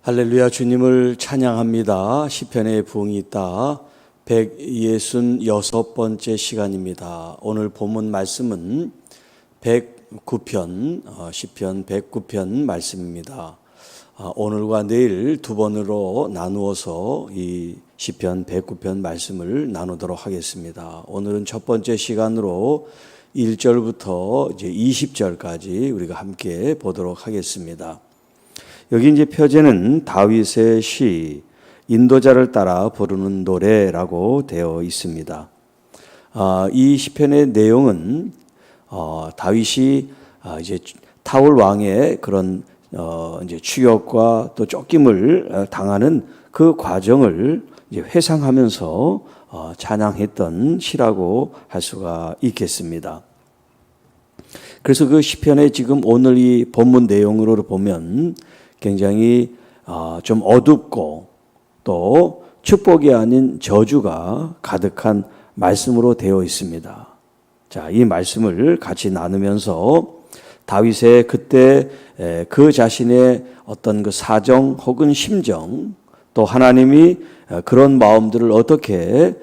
할렐루야, 주님을 찬양합니다. 시편의 부흥이 있다. 166번째 시간입니다. 오늘 본문 말씀은 109편, 시편 109편 말씀입니다. 오늘과 내일 두 번으로 나누어서 이 시편 109편 말씀을 나누도록 하겠습니다. 오늘은 첫 번째 시간으로 1절부터 이제 20절까지 우리가 함께 보도록 하겠습니다. 여기 이제 표제는 다윗의 시, 인도자를 따라 부르는 노래라고 되어 있습니다. 이 시편의 내용은 다윗이 이제 사울 왕의 그런 이제 추격과 또 쫓김을 당하는 그 과정을 이제 회상하면서 찬양했던 시라고 할 수가 있겠습니다. 그래서 그 시편의 지금 오늘 이 본문 내용으로 보면 굉장히 좀 어둡고 또 축복이 아닌 저주가 가득한 말씀으로 되어 있습니다. 자, 이 말씀을 같이 나누면서 다윗의 그때 그 자신의 어떤 그 사정 혹은 심정, 또 하나님이 그런 마음들을 어떻게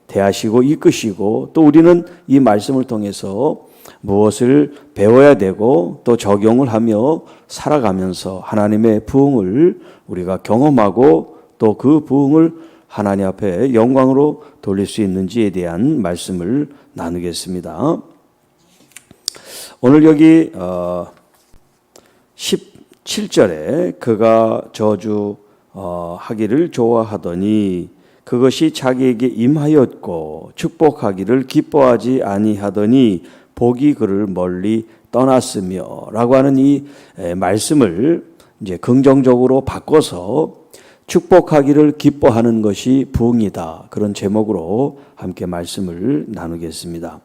대하시고 이끄시고, 또 우리는 이 말씀을 통해서 무엇을 배워야 되고 또 적용을 하며 살아가면서 하나님의 부흥을 우리가 경험하고 또 그 부흥을 하나님 앞에 영광으로 돌릴 수 있는지에 대한 말씀을 나누겠습니다. 오늘 여기 17절에 그가 저주하기를 좋아하더니 그것이 자기에게 임하였고 축복하기를 기뻐하지 아니하더니 복이 그를 멀리 떠났으며 라고 하는 이 말씀을 이제 긍정적으로 바꿔서 축복하기를 기뻐하는 것이 부흥이다, 그런 제목으로 함께 말씀을 나누겠습니다.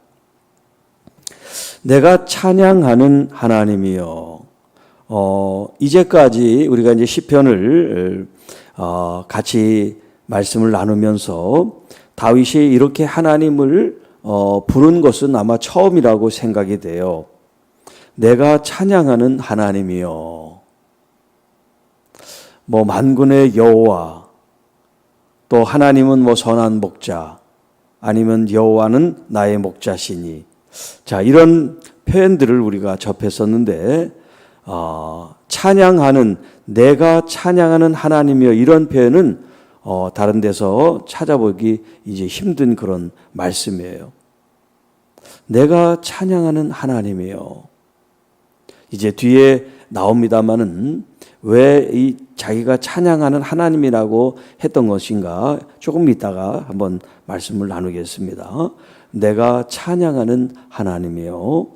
내가 찬양하는 하나님이여. 이제까지 우리가 이제 시편을 같이 말씀을 나누면서 다윗이 이렇게 하나님을 부른 것은 아마 처음이라고 생각이 돼요. 내가 찬양하는 하나님이요. 뭐 만군의 여호와, 또 하나님은 뭐 선한 목자, 아니면 여호와는 나의 목자시니. 자, 이런 표현들을 우리가 접했었는데 찬양하는, 내가 찬양하는 하나님이요, 이런 표현은 다른 데서 찾아보기 이제 힘든 그런 말씀이에요. 내가 찬양하는 하나님이요. 이제 뒤에 나옵니다마는 왜 이 자기가 찬양하는 하나님이라고 했던 것인가 조금 이따가 한번 말씀을 나누겠습니다. 내가 찬양하는 하나님이요,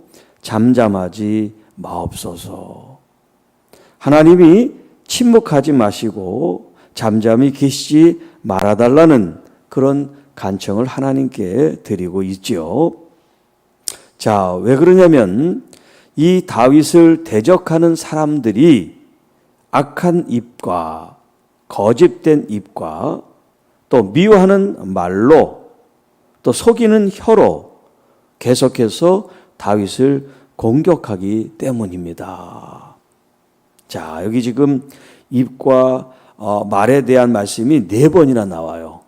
잠잠하지 마옵소서. 하나님이 침묵하지 마시고 잠잠히 계시지 말아달라는 그런 간청을 하나님께 드리고 있지요. 자, 왜 그러냐면 이 다윗을 대적하는 사람들이 악한 입과 거짓된 입과 또 미워하는 말로 또 속이는 혀로 계속해서 다윗을 공격하기 때문입니다. 자, 여기 지금 입과 말에 대한 말씀이 4번이나 나와요.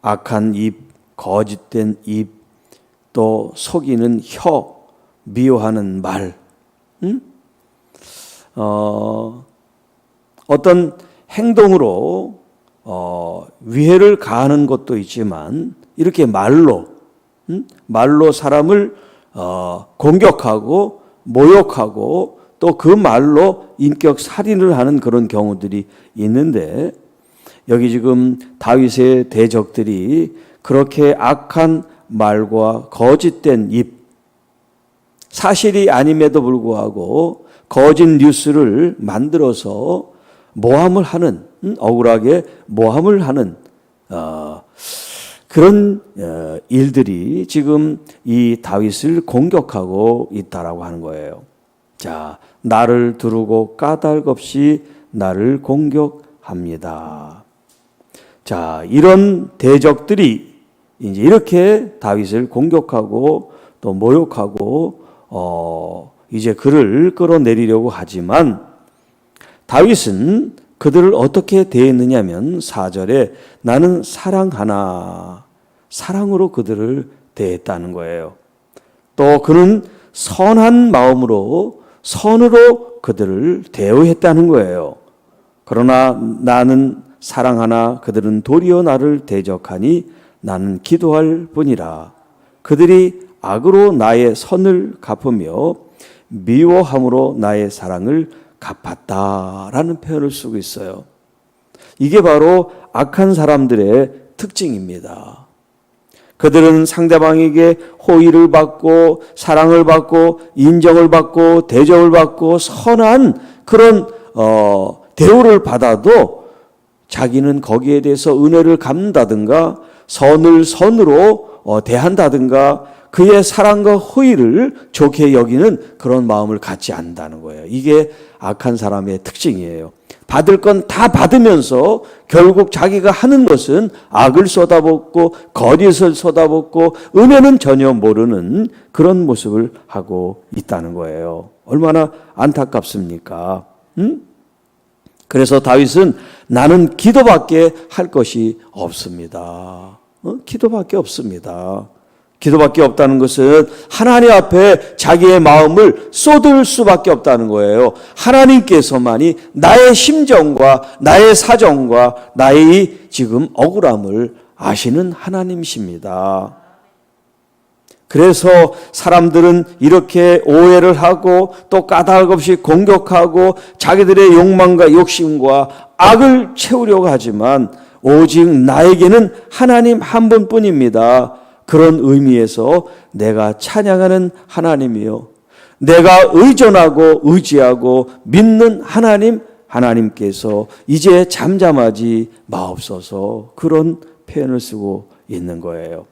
악한 입, 거짓된 입, 또 속이는 혀, 미워하는 말. 어떤 행동으로 위해를 가하는 것도 있지만 이렇게 말로 사람을 공격하고 모욕하고 또 그 말로 인격 살인을 하는 그런 경우들이 있는데, 여기 지금 다윗의 대적들이 그렇게 악한 말과 거짓된 입, 사실이 아님에도 불구하고 거짓 뉴스를 만들어서 모함을 하는, 억울하게 모함을 하는 그런 일들이 지금 이 다윗을 공격하고 있다라고 하는 거예요. 자, 나를 두르고 까닭없이 나를 공격합니다. 자, 이런 대적들이 이제 이렇게 다윗을 공격하고 또 모욕하고 이제 그를 끌어내리려고 하지만 다윗은 그들을 어떻게 대했느냐면 4절에 나는 사랑하나, 사랑으로 그들을 대했다는 거예요. 또 그는 선한 마음으로 선으로 그들을 대우했다는 거예요. 그러나 나는 사랑하나 그들은 도리어 나를 대적하니 나는 기도할 뿐이라. 그들이 악으로 나의 선을 갚으며 미워함으로 나의 사랑을 갚았다라는 표현을 쓰고 있어요. 이게 바로 악한 사람들의 특징입니다. 그들은 상대방에게 호의를 받고 사랑을 받고 인정을 받고 대접을 받고 선한 그런 대우를 받아도 자기는 거기에 대해서 은혜를 갚는다든가 선을 선으로 대한다든가 그의 사랑과 호의를 좋게 여기는 그런 마음을 갖지 않는다는 거예요. 이게 악한 사람의 특징이에요. 받을 건 다 받으면서 결국 자기가 하는 것은 악을 쏟아붓고 거짓을 쏟아붓고 은혜는 전혀 모르는 그런 모습을 하고 있다는 거예요. 얼마나 안타깝습니까? 그래서 다윗은 나는 기도밖에 할 것이 없습니다. 기도밖에 없습니다. 기도밖에 없다는 것은 하나님 앞에 자기의 마음을 쏟을 수밖에 없다는 거예요. 하나님께서만이 나의 심정과 나의 사정과 나의 지금 억울함을 아시는 하나님이십니다. 그래서 사람들은 이렇게 오해를 하고 또 까닭 없이 공격하고 자기들의 욕망과 욕심과 악을 채우려고 하지만 오직 나에게는 하나님 한 분뿐입니다. 그런 의미에서 내가 찬양하는 하나님이요, 내가 의존하고 의지하고 믿는 하나님께서 이제 잠잠하지 마옵소서, 그런 표현을 쓰고 있는 거예요.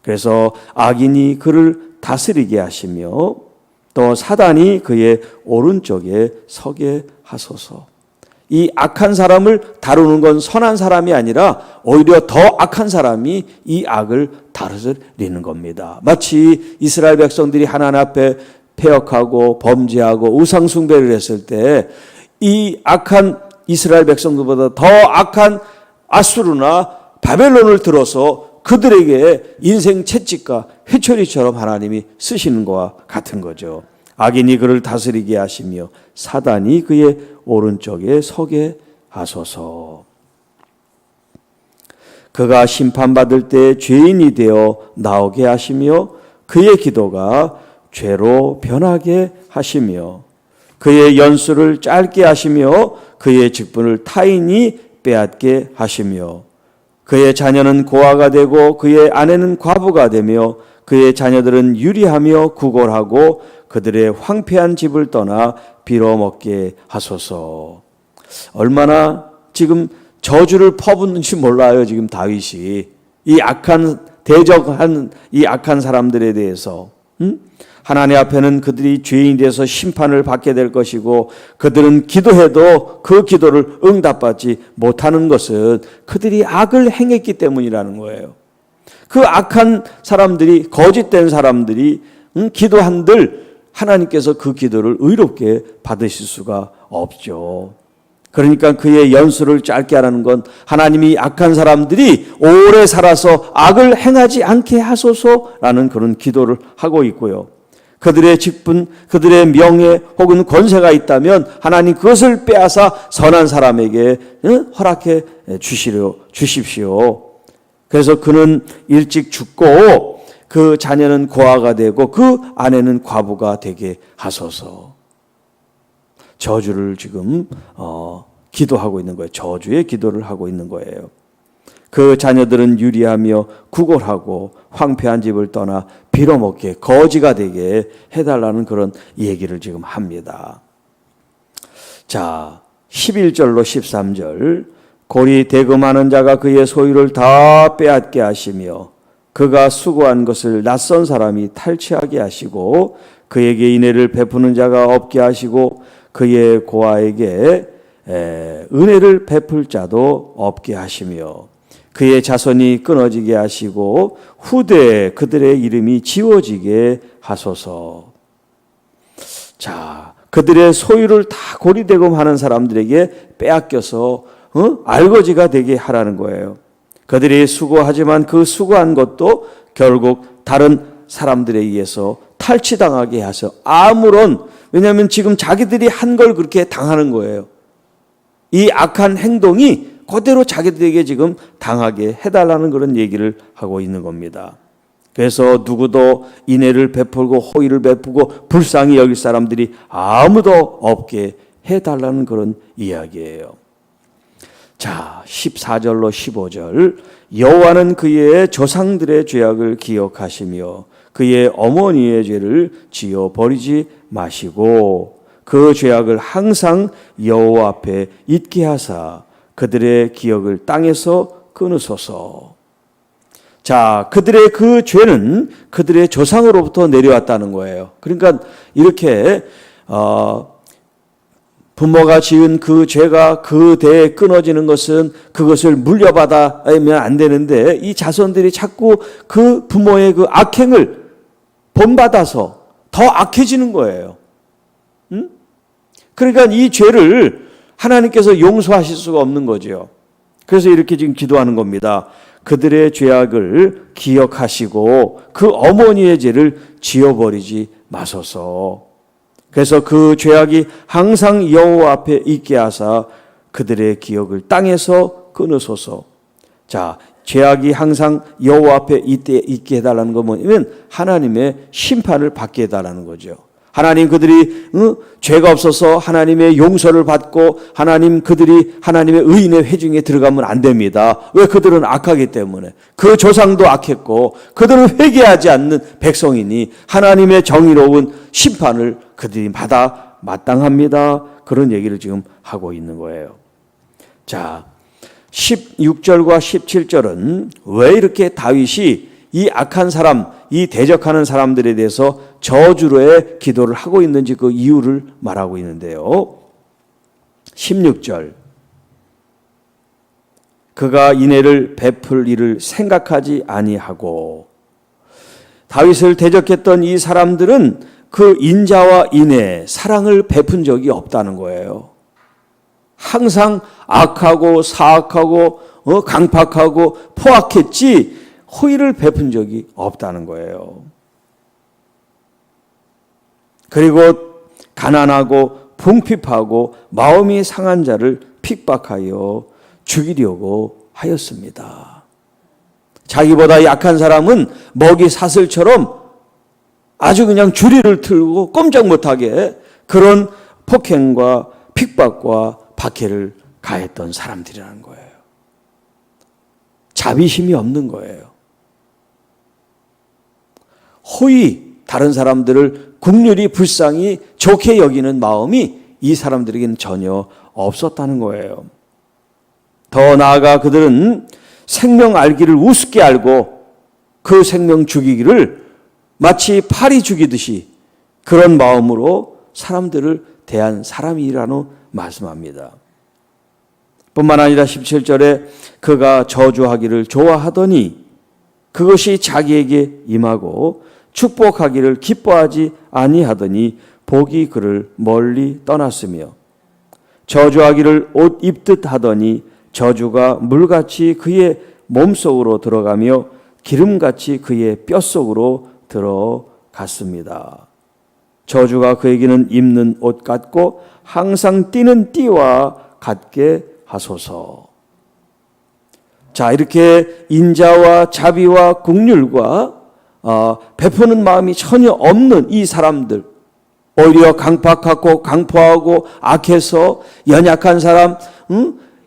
그래서 악인이 그를 다스리게 하시며 또 사단이 그의 오른쪽에 서게 하소서. 이 악한 사람을 다루는 건 선한 사람이 아니라 오히려 더 악한 사람이 이 악을 다스리는 겁니다. 마치 이스라엘 백성들이 하나님 앞에 패역하고 범죄하고 우상 숭배를 했을 때 이 악한 이스라엘 백성들보다 더 악한 아수르나 바벨론을 들어서 그들에게 인생 채찍과 회초리처럼 하나님이 쓰시는 것과 같은 거죠. 악인이 그를 다스리게 하시며 사단이 그의 오른쪽에 서게 하소서. 그가 심판받을 때 죄인이 되어 나오게 하시며 그의 기도가 죄로 변하게 하시며 그의 연수를 짧게 하시며 그의 직분을 타인이 빼앗게 하시며 그의 자녀는 고아가 되고 그의 아내는 과부가 되며 그의 자녀들은 유리하며 구걸하고 그들의 황폐한 집을 떠나 빌어먹게 하소서. 얼마나 지금 저주를 퍼붓는지 몰라요. 지금 다윗이 이 악한 대적한 이 악한 사람들에 대해서 하나님 앞에는 그들이 죄인이 돼서 심판을 받게 될 것이고 그들은 기도해도 그 기도를 응답받지 못하는 것은 그들이 악을 행했기 때문이라는 거예요. 그 악한 사람들이 거짓된 사람들이 기도한들 하나님께서 그 기도를 의롭게 받으실 수가 없죠. 그러니까 그의 연수를 짧게 하라는 건 하나님이 악한 사람들이 오래 살아서 악을 행하지 않게 하소서라는 그런 기도를 하고 있고요. 그들의 직분, 그들의 명예 혹은 권세가 있다면 하나님 그것을 빼앗아 선한 사람에게 허락해 주십시오. 그래서 그는 일찍 죽고 그 자녀는 고아가 되고 그 아내는 과부가 되게 하소서. 저주를 지금 기도하고 있는 거예요. 저주의 기도를 하고 있는 거예요. 그 자녀들은 유리하며 구걸하고 황폐한 집을 떠나 빌어먹게 거지가 되게 해달라는 그런 얘기를 지금 합니다. 자, 11절로 13절. 골이 대금하는 자가 그의 소유를 다 빼앗게 하시며 그가 수고한 것을 낯선 사람이 탈취하게 하시고 그에게 인애를 베푸는 자가 없게 하시고 그의 고아에게 은혜를 베풀 자도 없게 하시며 그의 자손이 끊어지게 하시고 후대에 그들의 이름이 지워지게 하소서. 자, 그들의 소유를 다 고리대금 하는 사람들에게 빼앗겨서 알거지가 되게 하라는 거예요. 그들이 수고하지만 그 수고한 것도 결국 다른 사람들에 의해서 탈취당하게 해서 왜냐하면 지금 자기들이 한 걸 그렇게 당하는 거예요. 이 악한 행동이 그대로 자기들에게 지금 당하게 해달라는 그런 얘기를 하고 있는 겁니다. 그래서 누구도 인애를 베풀고 호의를 베푸고 불쌍히 여길 사람들이 아무도 없게 해달라는 그런 이야기예요. 자, 14절로 15절. 여호와는 그의 조상들의 죄악을 기억하시며 그의 어머니의 죄를 지어 버리지 마시고 그 죄악을 항상 여호와 앞에 잊게 하사 그들의 기억을 땅에서 끊으소서. 자, 그들의 그 죄는 그들의 조상으로부터 내려왔다는 거예요. 그러니까 이렇게 부모가 지은 그 죄가 그 대에 끊어지는 것은 그것을 물려받아야면 안 되는데 이 자손들이 자꾸 그 부모의 그 악행을 본받아서 더 악해지는 거예요. 그러니까 이 죄를 하나님께서 용서하실 수가 없는 거죠. 그래서 이렇게 지금 기도하는 겁니다. 그들의 죄악을 기억하시고 그 어머니의 죄를 지워버리지 마소서. 그래서 그 죄악이 항상 여호와 앞에 있게 하사 그들의 기억을 땅에서 끊으소서. 자, 죄악이 항상 여호와 앞에 있게 해달라는 건 뭐냐면 하나님의 심판을 받게 해달라는 거죠. 하나님 그들이 죄가 없어서 하나님의 용서를 받고 그들이 하나님의 의인의 회중에 들어가면 안 됩니다. 왜? 그들은 악하기 때문에. 그 조상도 악했고 그들은 회개하지 않는 백성이니 하나님의 정의로운 심판을 그들이 받아 마땅합니다. 그런 얘기를 지금 하고 있는 거예요. 자, 16절과 17절은 왜 이렇게 다윗이 이 악한 사람, 이 대적하는 사람들에 대해서 저주로의 기도를 하고 있는지 그 이유를 말하고 있는데요. 16절. 그가 인애를 베풀 일을 생각하지 아니하고. 다윗을 대적했던 이 사람들은 그 인자와 인애, 사랑을 베푼 적이 없다는 거예요. 항상 악하고 사악하고 강팍하고 포악했지 호의를 베푼 적이 없다는 거예요. 그리고 가난하고 궁핍하고 마음이 상한 자를 핍박하여 죽이려고 하였습니다. 자기보다 약한 사람은 먹이 사슬처럼 아주 그냥 주리를 틀고 꼼짝 못하게 그런 폭행과 핍박과 박해를 가했던 사람들이라는 거예요. 자비심이 없는 거예요. 호의, 다른 사람들을 긍휼히 불쌍히 좋게 여기는 마음이 이 사람들에게는 전혀 없었다는 거예요. 더 나아가 그들은 생명 알기를 우습게 알고 그 생명 죽이기를 마치 파리 죽이듯이 그런 마음으로 사람들을 대한 사람이라고 말씀합니다. 뿐만 아니라 17절에 그가 저주하기를 좋아하더니 그것이 자기에게 임하고 축복하기를 기뻐하지 아니하더니 복이 그를 멀리 떠났으며 저주하기를 옷 입듯 하더니 저주가 물같이 그의 몸속으로 들어가며 기름같이 그의 뼛속으로 들어갔습니다. 저주가 그에게는 입는 옷 같고 항상 띠는 띠와 같게 하소서. 자, 이렇게 인자와 자비와 긍휼과 베푸는 마음이 전혀 없는 이 사람들, 오히려 강팍하고 강포하고 악해서 연약한 사람,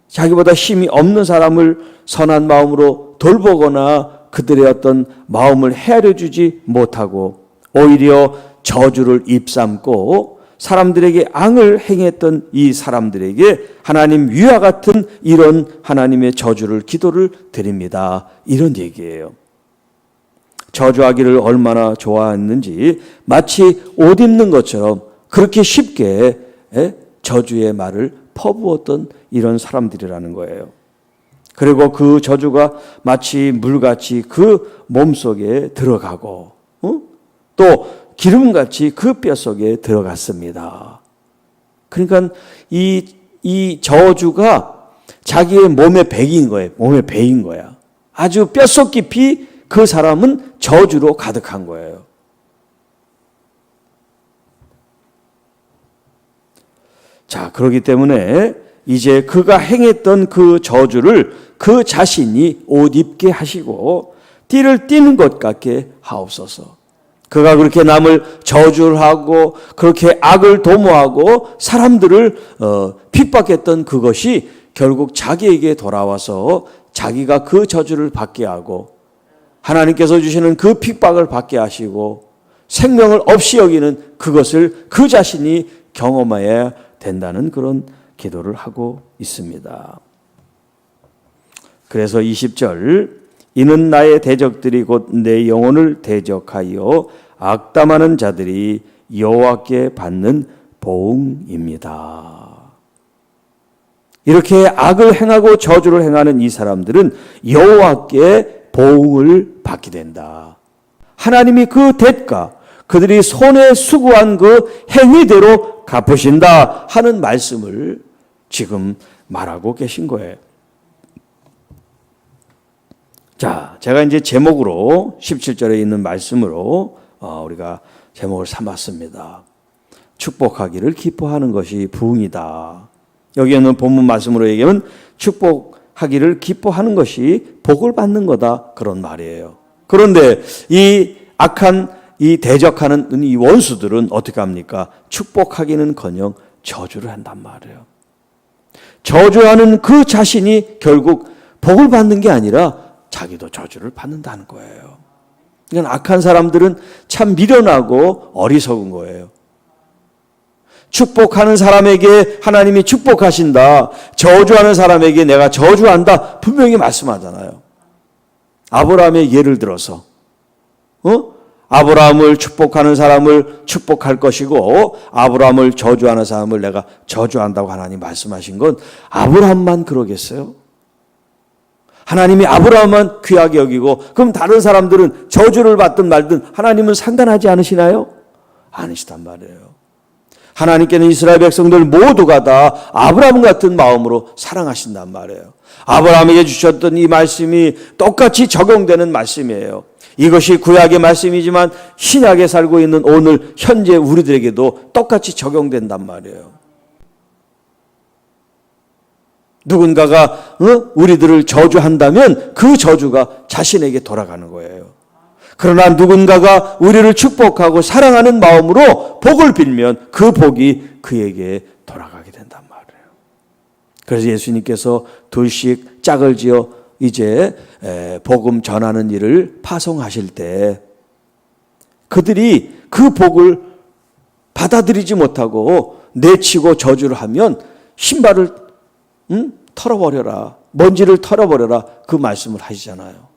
자기보다 힘이 없는 사람을 선한 마음으로 돌보거나 그들의 어떤 마음을 헤아려 주지 못하고 오히려 저주를 입삼고 사람들에게 앙을 행했던 이 사람들에게 하나님 위와 같은 이런 하나님의 저주를 기도를 드립니다. 이런 얘기예요. 저주하기를 얼마나 좋아했는지 마치 옷 입는 것처럼 그렇게 쉽게 저주의 말을 퍼부었던 이런 사람들이라는 거예요. 그리고 그 저주가 마치 물같이 그 몸속에 들어가고 또 기름같이 그 뼛속에 들어갔습니다. 그러니까 이 저주가 자기의 몸에 배인 거예요. 몸에 배인 거야. 아주 뼛속 깊이 그 사람은 저주로 가득한 거예요. 자, 그렇기 때문에 이제 그가 행했던 그 저주를 그 자신이 옷 입게 하시고 띠를 띠는 것 같게 하옵소서. 그가 그렇게 남을 저주를 하고 그렇게 악을 도모하고 사람들을 핍박했던 그것이 결국 자기에게 돌아와서 자기가 그 저주를 받게 하고 하나님께서 주시는 그 핍박을 받게 하시고 생명을 없이 여기는 그것을 그 자신이 경험해야 된다는 그런 기도를 하고 있습니다. 그래서 20절, 이는 나의 대적들이 곧 내 영혼을 대적하여 악담하는 자들이 여호와께 받는 보응입니다. 이렇게 악을 행하고 저주를 행하는 이 사람들은 여호와께 보응을 받게 된다. 하나님이 그 대가, 그들이 손에 수고한 그 행위대로 갚으신다 하는 말씀을 지금 말하고 계신 거예요. 자, 제가 이제 제목으로 17절에 있는 말씀으로 우리가 제목을 삼았습니다. 축복하기를 기뻐하는 것이 부흥이다. 여기에는 본문 말씀으로 얘기하면 축복하기를 기뻐하는 것이 복을 받는 거다, 그런 말이에요. 그런데 이 악한 이 대적하는 이 원수들은 어떻게 합니까? 축복하기는커녕 저주를 한단 말이에요. 저주하는 그 자신이 결국 복을 받는 게 아니라 자기도 저주를 받는다는 거예요. 그러니까 악한 사람들은 참 미련하고 어리석은 거예요. 축복하는 사람에게 하나님이 축복하신다, 저주하는 사람에게 내가 저주한다, 분명히 말씀하잖아요. 아브라함의 예를 들어서 아브라함을 축복하는 사람을 축복할 것이고 아브라함을 저주하는 사람을 내가 저주한다고 하나님 말씀하신 건 아브라함만 그러겠어요? 하나님이 아브라함만 귀하게 여기고 그럼 다른 사람들은 저주를 받든 말든 하나님은 상관하지 않으시나요? 아니시단 말이에요. 하나님께는 이스라엘 백성들 모두가 다 아브라함 같은 마음으로 사랑하신단 말이에요. 아브라함에게 주셨던 이 말씀이 똑같이 적용되는 말씀이에요. 이것이 구약의 말씀이지만 신약에 살고 있는 오늘 현재 우리들에게도 똑같이 적용된단 말이에요. 누군가가 우리들을 저주한다면 그 저주가 자신에게 돌아가는 거예요. 그러나 누군가가 우리를 축복하고 사랑하는 마음으로 복을 빌면 그 복이 그에게 돌아가게 된단 말이에요. 그래서 예수님께서 둘씩 짝을 지어 이제 복음 전하는 일을 파송하실 때 그들이 그 복을 받아들이지 못하고 내치고 저주를 하면 신발을 털어버려라, 먼지를 털어버려라, 그 말씀을 하시잖아요.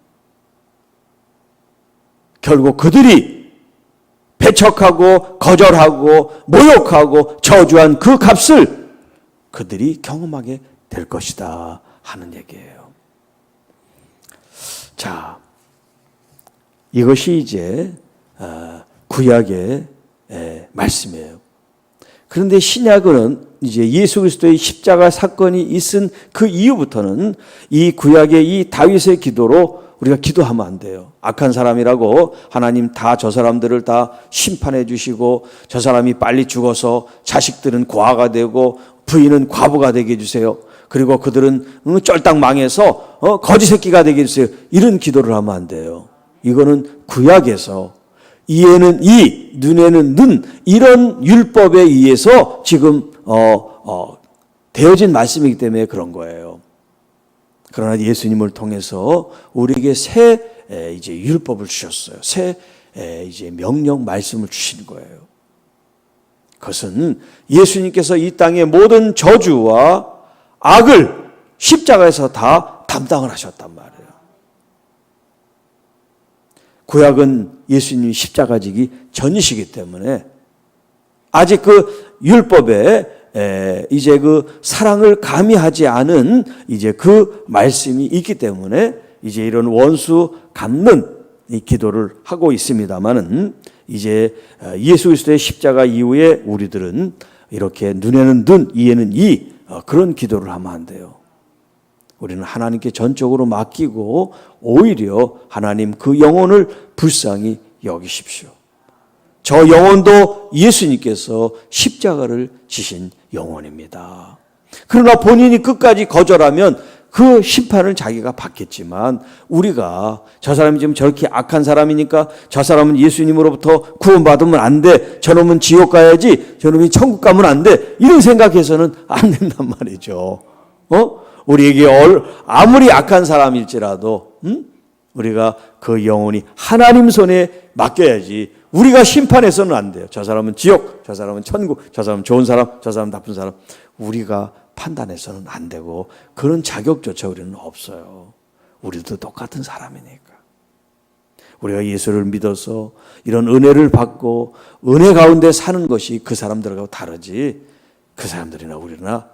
결국 그들이 배척하고 거절하고 모욕하고 저주한 그 값을 그들이 경험하게 될 것이다 하는 얘기예요. 자, 이것이 이제 구약의 말씀이에요. 그런데 신약은 이제 예수 그리스도의 십자가 사건이 있은 그 이후부터는 이 구약의 이 다윗의 기도로 우리가 기도하면 안 돼요. 악한 사람이라고 하나님 다 저 사람들을 다 심판해 주시고 저 사람이 빨리 죽어서 자식들은 고아가 되고 부인은 과부가 되게 해주세요. 그리고 그들은 쫄딱 망해서 거지 새끼가 되게 해주세요. 이런 기도를 하면 안 돼요. 이거는 구약에서 이에는 이, 눈에는 눈, 이런 율법에 의해서 지금 되어진 말씀이기 때문에 그런 거예요. 그러나 예수님을 통해서 우리에게 새 이제 율법을 주셨어요. 새 이제 명령 말씀을 주신 거예요. 그것은 예수님께서 이 땅의 모든 저주와 악을 십자가에서 다 담당을 하셨단 말이에요. 구약은 예수님이 십자가 지기 전이시기 때문에 아직 그 율법에 이제 그 사랑을 가미하지 않은 이제 그 말씀이 있기 때문에 이제 이런 원수 갚는 이 기도를 하고 있습니다만은 이제 예수 그리스도의 십자가 이후에 우리들은 이렇게 눈에는 눈, 이에는 이 그런 기도를 하면 안 돼요. 우리는 하나님께 전적으로 맡기고 오히려 하나님 그 영혼을 불쌍히 여기십시오. 저 영혼도 예수님께서 십자가를 지신 영혼입니다. 그러나 본인이 끝까지 거절하면 그 심판을 자기가 받겠지만 우리가 저 사람이 지금 저렇게 악한 사람이니까 저 사람은 예수님으로부터 구원받으면 안 돼. 저놈은 지옥 가야지. 저놈이 천국 가면 안 돼. 이런 생각해서는 안 된단 말이죠. 우리에게 아무리 악한 사람일지라도 우리가 그 영혼이 하나님 손에 맡겨야지. 우리가 심판해서는 안 돼요. 저 사람은 지옥, 저 사람은 천국, 저 사람은 좋은 사람, 저 사람은 나쁜 사람. 우리가 판단해서는 안 되고 그런 자격조차 우리는 없어요. 우리도 똑같은 사람이니까. 우리가 예수를 믿어서 이런 은혜를 받고 은혜 가운데 사는 것이 그 사람들하고 다르지. 그 사람들이나 우리나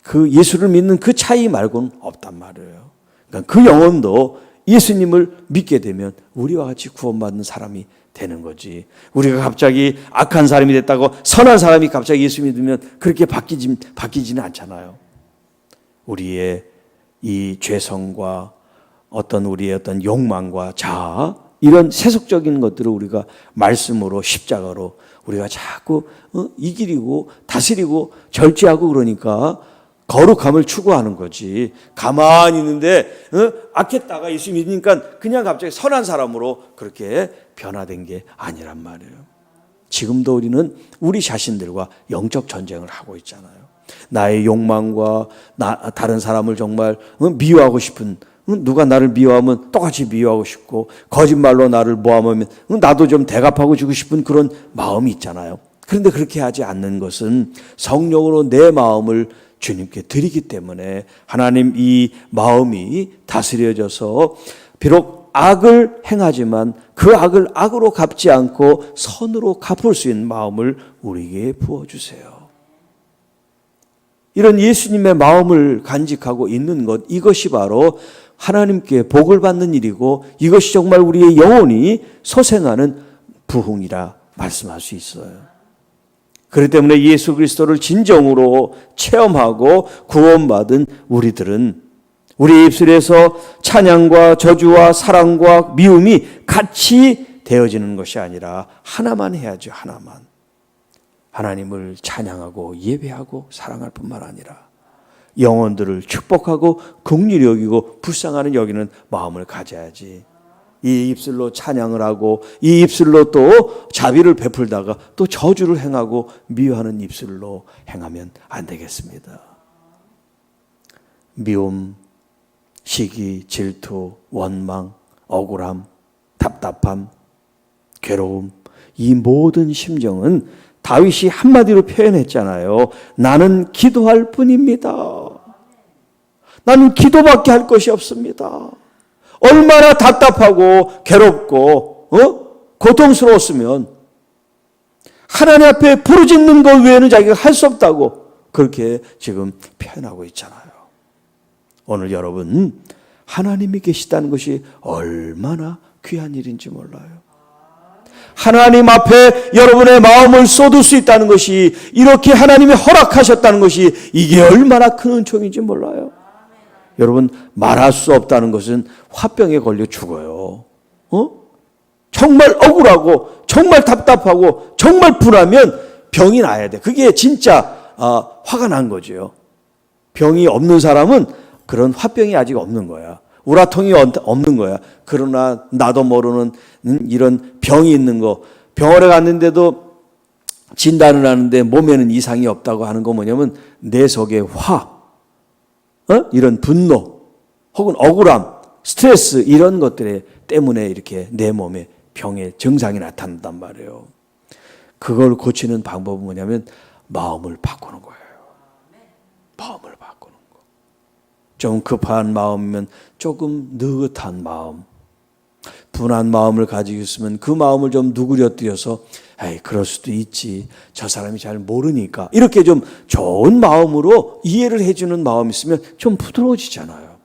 그 예수를 믿는 그 차이 말고는 없단 말이에요. 그러니까 그 영혼도 예수님을 믿게 되면 우리와 같이 구원받는 사람이 되는 거지. 우리가 갑자기 악한 사람이 됐다고 선한 사람이 갑자기 예수 믿으면 그렇게 바뀌지는 않잖아요. 우리의 이 죄성과 우리의 어떤 욕망과 자아 이런 세속적인 것들을 우리가 말씀으로 십자가로 우리가 자꾸 이기고 다스리고 절제하고 그러니까 거룩함을 추구하는 거지. 가만히 있는데 악했다가 예수 믿으니까 그냥 갑자기 선한 사람으로 그렇게 변화된 게 아니란 말이에요. 지금도 우리는 우리 자신들과 영적 전쟁을 하고 있잖아요. 나의 욕망과 다른 사람을 정말 미워하고 싶은, 누가 나를 미워하면 똑같이 미워하고 싶고 거짓말로 나를 모함하면 나도 좀 대갚하고 주고 싶은 그런 마음이 있잖아요. 그런데 그렇게 하지 않는 것은 성령으로 내 마음을 주님께 드리기 때문에 하나님 이 마음이 다스려져서 비록 악을 행하지만 그 악을 악으로 갚지 않고 선으로 갚을 수 있는 마음을 우리에게 부어주세요. 이런 예수님의 마음을 간직하고 있는 것, 이것이 바로 하나님께 복을 받는 일이고 이것이 정말 우리의 영혼이 소생하는 부흥이라 말씀할 수 있어요. 그렇기 때문에 예수 그리스도를 진정으로 체험하고 구원받은 우리들은 우리 입술에서 찬양과 저주와 사랑과 미움이 같이 되어지는 것이 아니라 하나만 해야죠. 하나만. 하나님을 찬양하고 예배하고 사랑할 뿐만 아니라 영혼들을 축복하고 긍휼히 여기고 불쌍하는 여기는 마음을 가져야지. 이 입술로 찬양을 하고 이 입술로 또 자비를 베풀다가 또 저주를 행하고 미워하는 입술로 행하면 안 되겠습니다. 미움, 시기, 질투, 원망, 억울함, 답답함, 괴로움, 이 모든 심정은 다윗이 한마디로 표현했잖아요. 나는 기도할 뿐입니다. 나는 기도밖에 할 것이 없습니다. 얼마나 답답하고 괴롭고 고통스러웠으면 하나님 앞에 부르짖는 것 외에는 자기가 할 수 없다고 그렇게 지금 표현하고 있잖아요. 오늘 여러분 하나님이 계시다는 것이 얼마나 귀한 일인지 몰라요. 하나님 앞에 여러분의 마음을 쏟을 수 있다는 것이 이렇게 하나님이 허락하셨다는 것이 이게 얼마나 큰 은총인지 몰라요. 여러분 말할 수 없다는 것은 화병에 걸려 죽어요. 정말 억울하고 정말 답답하고 정말 분하면 병이 나야 돼. 그게 진짜 화가 난 거죠. 병이 없는 사람은 그런 화병이 아직 없는 거야. 우라통이 없는 거야. 그러나 나도 모르는 이런 병이 있는 거. 병원에 갔는데도 진단을 하는데 몸에는 이상이 없다고 하는 거 뭐냐면 내 속에 이런 분노 혹은 억울함, 스트레스 이런 것들 때문에 이렇게 내 몸에 병의 증상이 나타난단 말이에요. 그걸 고치는 방법은 뭐냐면 마음을 바꾸는 거예요. 마음을 바꾸는 거. 좀 급한 마음이면 조금 느긋한 마음, 분한 마음을 가지고 있으면 그 마음을 좀 누그러뜨려서 에이 그럴 수도 있지. 저 사람이 잘 모르니까. 이렇게 좀 좋은 마음으로 이해를 해주는 마음이 있으면 좀 부드러워지잖아요.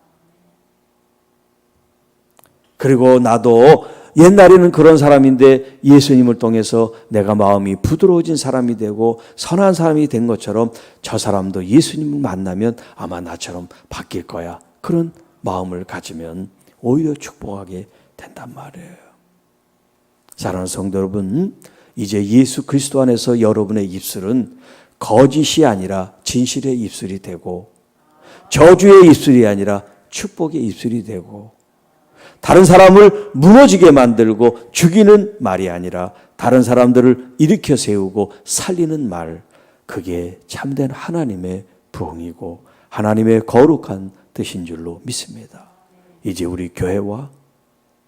그리고 나도 옛날에는 그런 사람인데 예수님을 통해서 내가 마음이 부드러워진 사람이 되고 선한 사람이 된 것처럼 저 사람도 예수님을 만나면 아마 나처럼 바뀔 거야. 그런 마음을 가지면 오히려 축복하게 된단 말이에요. 사랑하는 성도 여러분, 이제 예수 그리스도 안에서 여러분의 입술은 거짓이 아니라 진실의 입술이 되고, 저주의 입술이 아니라 축복의 입술이 되고, 다른 사람을 무너지게 만들고 죽이는 말이 아니라 다른 사람들을 일으켜 세우고 살리는 말, 그게 참된 하나님의 부흥이고 하나님의 거룩한 뜻인 줄로 믿습니다. 이제 우리 교회와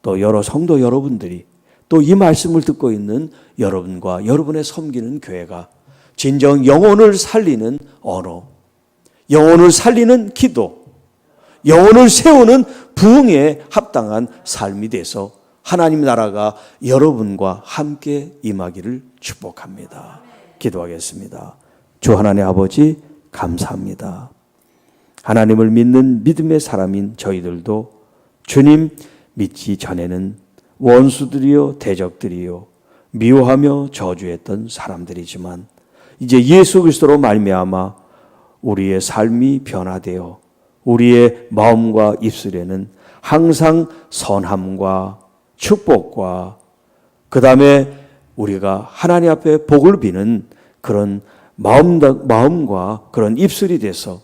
또 여러 성도 여러분들이 또 이 말씀을 듣고 있는 여러분과 여러분의 섬기는 교회가 진정 영혼을 살리는 언어, 영혼을 살리는 기도, 영혼을 세우는 부흥에 합당한 삶이 돼서 하나님 나라가 여러분과 함께 임하기를 축복합니다. 기도하겠습니다. 주 하나님 아버지 감사합니다. 하나님을 믿는 믿음의 사람인 저희들도 주님 믿기 전에는 원수들이요 대적들이요 미워하며 저주했던 사람들이지만 이제 예수 그리스도로 말미암아 우리의 삶이 변화되어 우리의 마음과 입술에는 항상 선함과 축복과 그 다음에 우리가 하나님 앞에 복을 비는 그런 마음과 그런 입술이 돼서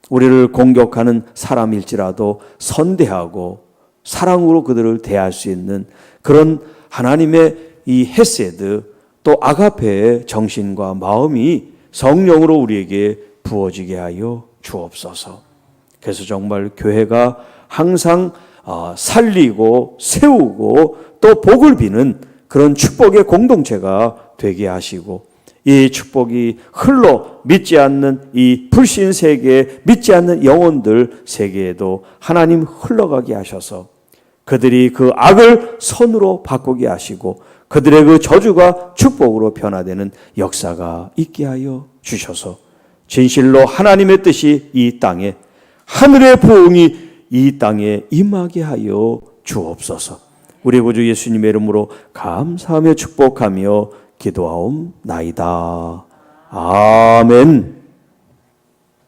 우리를 공격하는 사람일지라도 선대하고 사랑으로 그들을 대할 수 있는 그런 하나님의 이 헤세드 또 아가페의 정신과 마음이 성령으로 우리에게 부어지게 하여 주옵소서. 그래서 정말 교회가 항상 살리고 세우고 또 복을 비는 그런 축복의 공동체가 되게 하시고 이 축복이 흘러 믿지 않는 이 불신 세계, 믿지 않는 영혼들 세계에도 하나님 흘러가게 하셔서 그들이 그 악을 선으로 바꾸게 하시고 그들의 그 저주가 축복으로 변화되는 역사가 있게 하여 주셔서 진실로 하나님의 뜻이 이 땅에, 하늘의 부흥이 이 땅에 임하게 하여 주옵소서. 우리 구주 예수님의 이름으로 감사하며 축복하며 기도하옵나이다. 아멘.